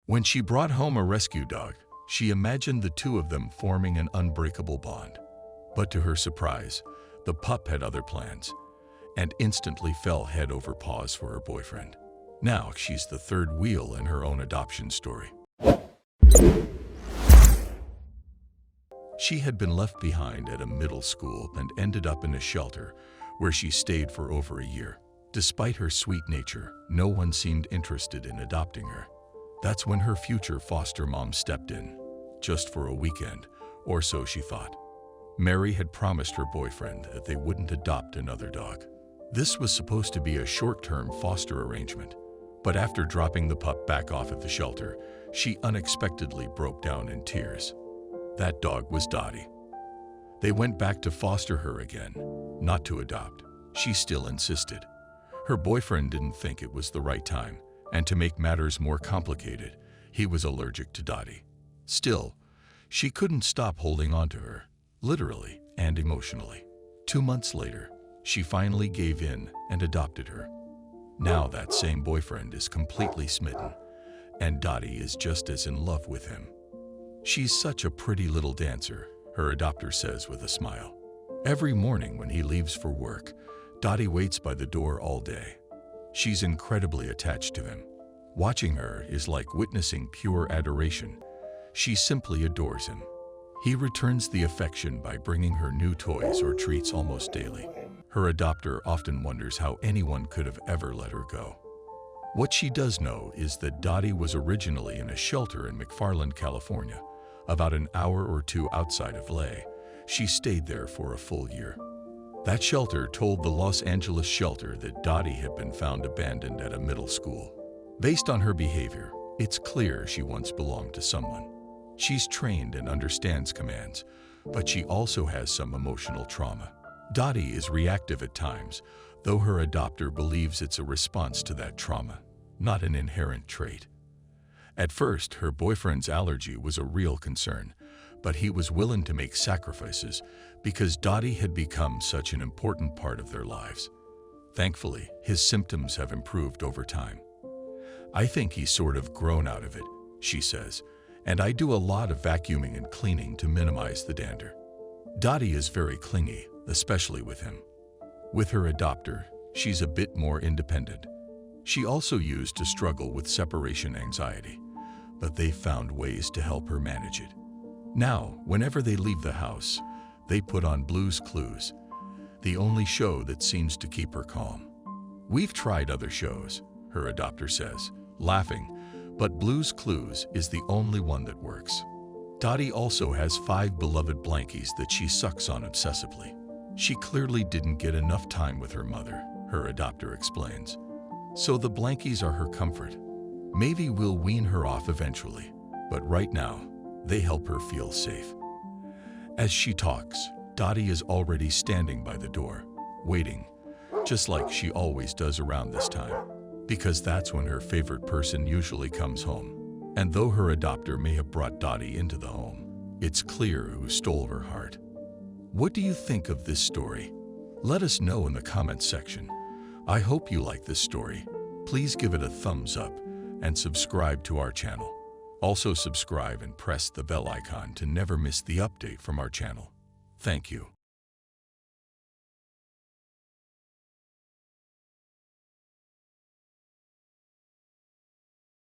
When she brought home a rescue dog, she imagined the two of them forming an unbreakable bond. But to her surprise, the pup had other plans and instantly fell head over paws for her boyfriend. Now she's the third wheel in her own adoption story. She had been left behind at a middle school and ended up in a shelter where she stayed for over a year. Despite her sweet nature, no one seemed interested in adopting her. That's when her future foster mom stepped in, just for a weekend, or so she thought. Mary had promised her boyfriend that they wouldn't adopt another dog. This was supposed to be a short-term foster arrangement, but after dropping the pup back off at the shelter, she unexpectedly broke down in tears. That dog was Dottie. They went back to foster her again, not to adopt. She still insisted. Her boyfriend didn't think it was the right time, and to make matters more complicated, he was allergic to Dottie. Still, she couldn't stop holding on to her, literally and emotionally. 2 months later, she finally gave in and adopted her. Now that same boyfriend is completely smitten, and Dottie is just as in love with him. She's such a pretty little dancer, her adopter says with a smile. Every morning when he leaves for work, Dottie waits by the door all day. She's incredibly attached to him. Watching her is like witnessing pure adoration. She simply adores him. He returns the affection by bringing her new toys or treats almost daily. Her adopter often wonders how anyone could have ever let her go. What she does know is that Dottie was originally in a shelter in McFarland, California, about an hour or two outside of LA. She stayed there for a full year. That shelter told the Los Angeles shelter that Dottie had been found abandoned at a middle school. Based on her behavior, it's clear she once belonged to someone. She's trained and understands commands, but she also has some emotional trauma. Dottie is reactive at times, though her adopter believes it's a response to that trauma, not an inherent trait. At first, her boyfriend's allergy was a real concern, but he was willing to make sacrifices because Dottie had become such an important part of their lives. Thankfully, his symptoms have improved over time. I think he's sort of grown out of it, she says, and I do a lot of vacuuming and cleaning to minimize the dander. Dottie is very clingy, especially with him. With her adopter, she's a bit more independent. She also used to struggle with separation anxiety, but they found ways to help her manage it. Now, whenever they leave the house, they put on Blue's Clues, the only show that seems to keep her calm. We've tried other shows, her adopter says, laughing, but Blue's Clues is the only one that works. Dottie also has 5 beloved blankies that she sucks on obsessively. She clearly didn't get enough time with her mother, her adopter explains. So the blankies are her comfort. Maybe we'll wean her off eventually, but right now, they help her feel safe. As she talks, Dottie is already standing by the door, waiting, just like she always does around this time, because that's when her favorite person usually comes home. And though her adopter may have brought Dottie into the home, it's clear who stole her heart. What do you think of this story? Let us know in the comments section. I hope you like this story. Please give it a thumbs up and subscribe to our channel. Also subscribe and press the bell icon to never miss the update from our channel. Thank you.